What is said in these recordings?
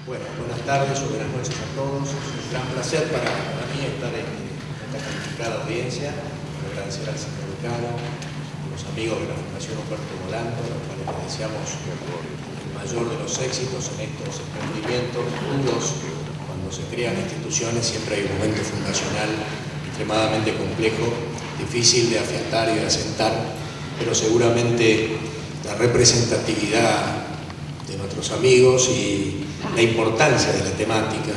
Bueno, buenas tardes o buenas noches a todos. Es un gran placer para mí estar en esta calificada audiencia. Agradecer al señor decano, a los amigos de la Fundación Humberto Volando, a los cuales les deseamos el mayor de los éxitos en estos emprendimientos futuros. Cuando se crean instituciones siempre hay un momento fundacional extremadamente complejo, difícil de afianzar y de asentar, pero seguramente la representatividad de nuestros amigos y la importancia de la temática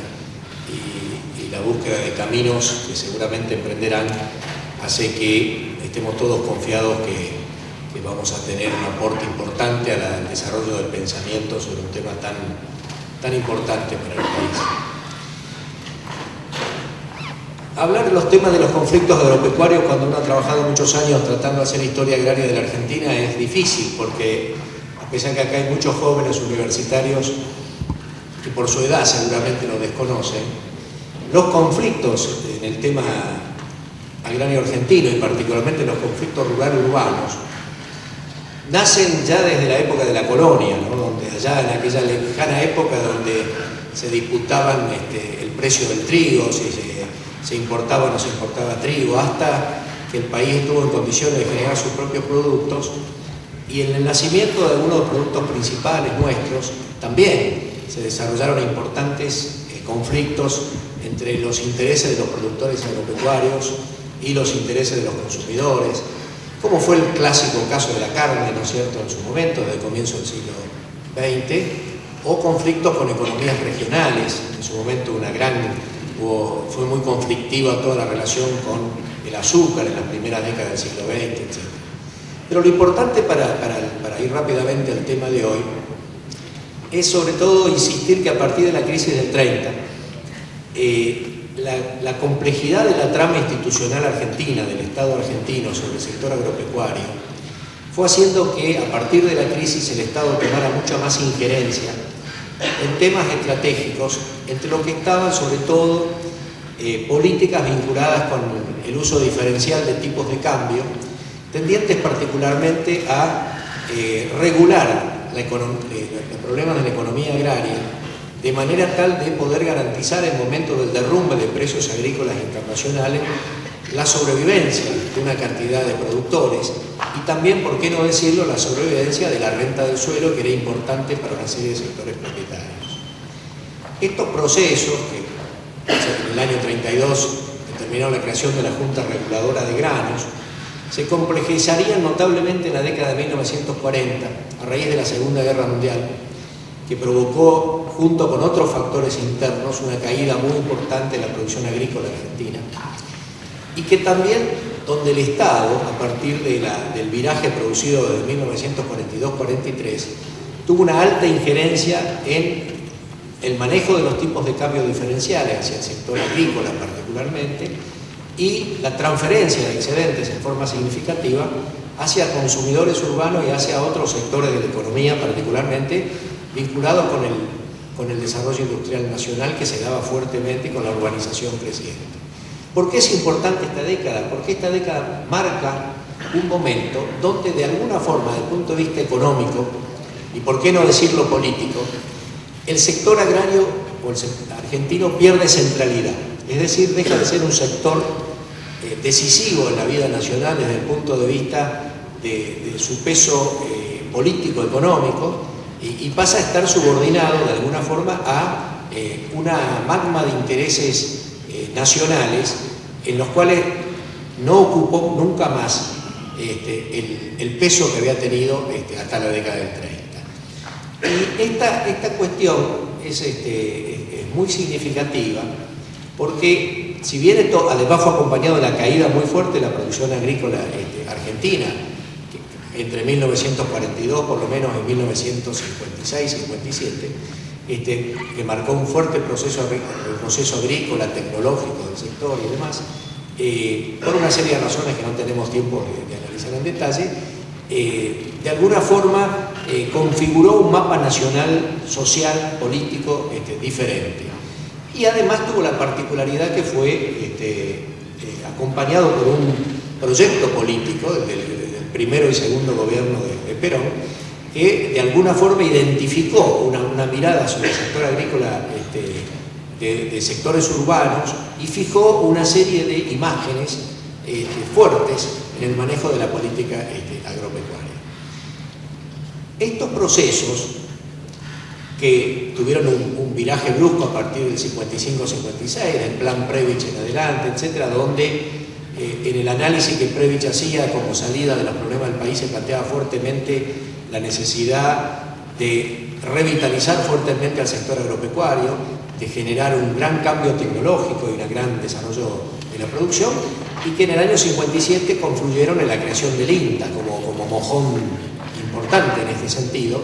y la búsqueda de caminos que seguramente emprenderán hace que estemos todos confiados que vamos a tener un aporte importante al desarrollo del pensamiento sobre un tema tan importante para el país. Hablar de los temas de los conflictos agropecuarios cuando uno ha trabajado muchos años tratando de hacer historia agraria de la Argentina es difícil, porque a pesar que acá hay muchos jóvenes universitarios que por su edad seguramente lo desconocen, los conflictos en el tema agrario argentino y particularmente los conflictos rural-urbanos nacen ya desde la época de la colonia, ¿no? Donde allá en aquella lejana época donde se disputaban el precio del trigo, si se importaba o no se importaba trigo, hasta que el país estuvo en condiciones de generar sus propios productos, y en el nacimiento de algunos de los productos principales nuestros también se desarrollaron importantes conflictos entre los intereses de los productores agropecuarios y los intereses de los consumidores, como fue el clásico caso de la carne, ¿no es cierto?, en su momento, desde el comienzo del siglo XX, o conflictos con economías regionales. En su momento fue muy conflictiva toda la relación con el azúcar en las primeras décadas del siglo XX, etc. Pero lo importante para ir rápidamente al tema de hoy es sobre todo insistir que a partir de la crisis del 30, la complejidad de la trama institucional argentina, del Estado argentino sobre el sector agropecuario, fue haciendo que a partir de la crisis el Estado tomara mucha más injerencia en temas estratégicos, entre lo que estaban sobre todo políticas vinculadas con el uso diferencial de tipos de cambio, tendientes particularmente a regular los problemas de la economía agraria de manera tal de poder garantizar en el momento del derrumbe de precios agrícolas internacionales la sobrevivencia de una cantidad de productores y también, por qué no decirlo, la sobrevivencia de la renta del suelo, que era importante para una serie de sectores propietarios. Estos procesos, que en el año 32 determinó la creación de la Junta Reguladora de Granos, se complejizarían notablemente en la década de 1940, a raíz de la Segunda Guerra Mundial, que provocó, junto con otros factores internos, una caída muy importante de la producción agrícola argentina, y que también, donde el Estado, a partir del viraje producido desde 1942-43, tuvo una alta injerencia en el manejo de los tipos de cambio diferenciales hacia el sector agrícola particularmente, y la transferencia de excedentes en forma significativa hacia consumidores urbanos y hacia otros sectores de la economía, particularmente vinculados con el desarrollo industrial nacional que se daba fuertemente y con la urbanización creciente. ¿Por qué es importante esta década? Porque esta década marca un momento donde de alguna forma, desde el punto de vista económico, y por qué no decirlo político, el sector agrario o el sector argentino pierde centralidad. Es decir, deja de ser un sector decisivo en la vida nacional desde el punto de vista de su peso político-económico y pasa a estar subordinado de alguna forma a una magma de intereses nacionales en los cuales no ocupó nunca más el peso que había tenido hasta la década del 30. Y esta cuestión es muy significativa porque, si bien esto además fue acompañado de la caída muy fuerte de la producción agrícola argentina, entre 1942 por lo menos en 1956-57, que marcó un fuerte proceso agrícola, tecnológico del sector y demás, por una serie de razones que no tenemos tiempo de analizar en detalle, de alguna forma configuró un mapa nacional, social, político diferente. Y además tuvo la particularidad que fue acompañado por un proyecto político del primero y segundo gobierno de Perón, que de alguna forma identificó una mirada sobre el sector agrícola de sectores urbanos y fijó una serie de imágenes fuertes en el manejo de la política agropecuaria. Estos procesos, que tuvieron un viraje brusco a partir del 55-56, del plan Prebisch en adelante, etcétera, donde en el análisis que Prebisch hacía como salida de los problemas del país se planteaba fuertemente la necesidad de revitalizar fuertemente al sector agropecuario, de generar un gran cambio tecnológico y un gran desarrollo de la producción, y que en el año 57 confluyeron en la creación del INTA como mojón importante en este sentido,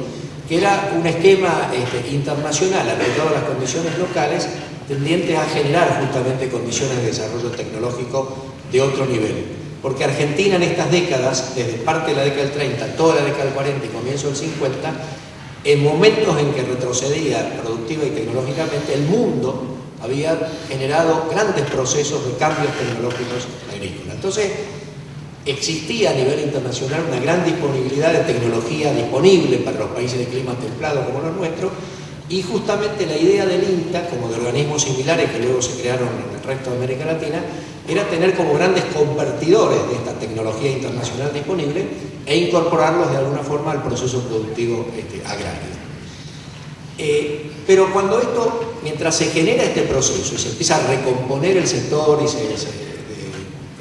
que era un esquema internacional aplicado a las condiciones locales tendientes a generar justamente condiciones de desarrollo tecnológico de otro nivel. Porque Argentina en estas décadas, desde parte de la década del 30, toda la década del 40 y comienzo del 50, en momentos en que retrocedía productiva y tecnológicamente, el mundo había generado grandes procesos de cambios tecnológicos agrícolas. Entonces, existía a nivel internacional una gran disponibilidad de tecnología disponible para los países de clima templado como los nuestros, y justamente la idea del INTA, como de organismos similares que luego se crearon en el resto de América Latina, era tener como grandes convertidores de esta tecnología internacional disponible e incorporarlos de alguna forma al proceso productivo agrario. Pero cuando mientras se genera este proceso y se empieza a recomponer el sector, y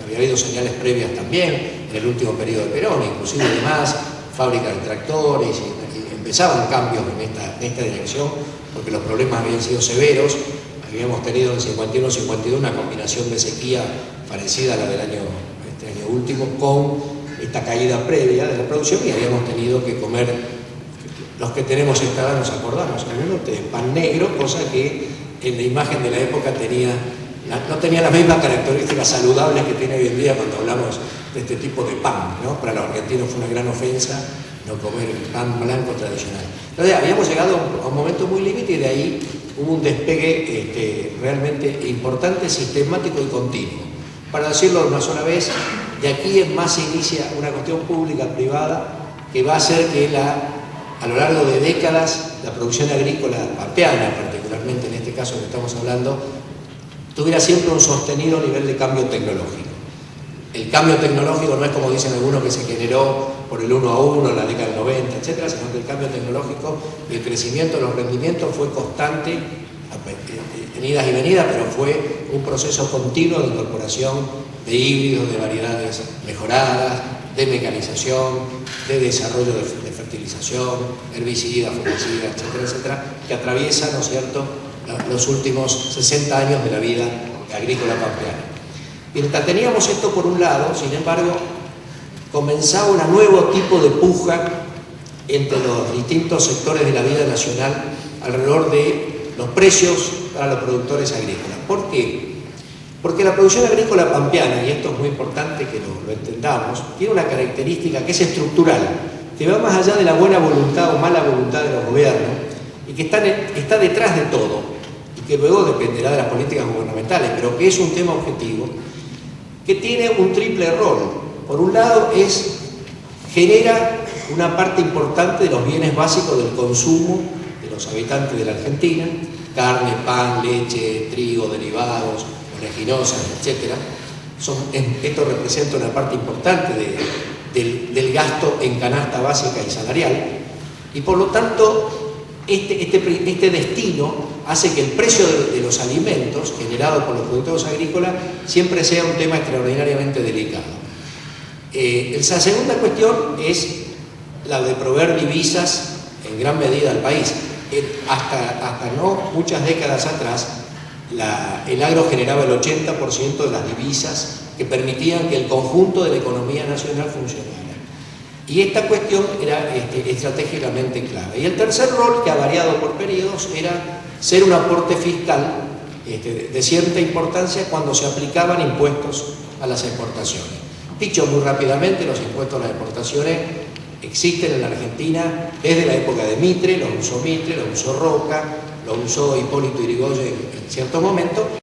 había habido señales previas también en el último periodo de Perón, inclusive además fábricas de tractores, y empezaban cambios en esta dirección, porque los problemas habían sido severos. Habíamos tenido en 51-52 una combinación de sequía parecida a la del año último, con esta caída previa de la producción, y habíamos tenido que comer, los que tenemos esta edad nos acordamos, algunos de pan negro, cosa que en la imagen de la época no tenía las mismas características saludables que tiene hoy en día cuando hablamos de este tipo de pan, ¿no? Para los argentinos fue una gran ofensa no comer el pan blanco tradicional. Entonces habíamos llegado a un momento muy límite, y de ahí hubo un despegue realmente importante, sistemático y continuo. Para decirlo de una sola vez, de aquí en más se inicia una cuestión pública-privada que va a hacer que a lo largo de décadas la producción agrícola pampeana, particularmente en este caso que estamos hablando, tuviera siempre un sostenido nivel de cambio tecnológico. El cambio tecnológico no es, como dicen algunos, que se generó por el 1 a 1 en la década del 90, etcétera, sino que el cambio tecnológico y el crecimiento de los rendimientos fue constante, en idas y venidas, pero fue un proceso continuo de incorporación de híbridos, de variedades mejoradas, de mecanización, de desarrollo de fertilización, herbicidas, fungicidas, etcétera, etcétera, que atraviesa, ¿no es cierto?, los últimos 60 años de la vida agrícola pampeana. Mientras teníamos esto por un lado, sin embargo, comenzaba un nuevo tipo de puja entre los distintos sectores de la vida nacional alrededor de los precios para los productores agrícolas. ¿Por qué? Porque la producción agrícola pampeana, y esto es muy importante que lo entendamos, tiene una característica que es estructural, que va más allá de la buena voluntad o mala voluntad de los gobiernos, y que está detrás de todo, y que luego dependerá de las políticas gubernamentales, pero que es un tema objetivo, que tiene un triple rol. Por un lado, genera una parte importante de los bienes básicos del consumo de los habitantes de la Argentina: carne, pan, leche, trigo, derivados, oleaginosas, etc. Esto representa una parte importante del gasto en canasta básica y salarial, y por lo tanto este destino hace que el precio de los alimentos generados por los productores agrícolas siempre sea un tema extraordinariamente delicado. La segunda cuestión es la de proveer divisas en gran medida al país. Hasta no muchas décadas atrás, el agro generaba el 80% de las divisas que permitían que el conjunto de la economía nacional funcionara. Y esta cuestión era estratégicamente clave. Y el tercer rol, que ha variado por periodos, era ser un aporte fiscal de cierta importancia cuando se aplicaban impuestos a las exportaciones. Dicho muy rápidamente, los impuestos a las exportaciones existen en la Argentina desde la época de Mitre, los usó Roca, los usó Hipólito Yrigoyen en cierto momento.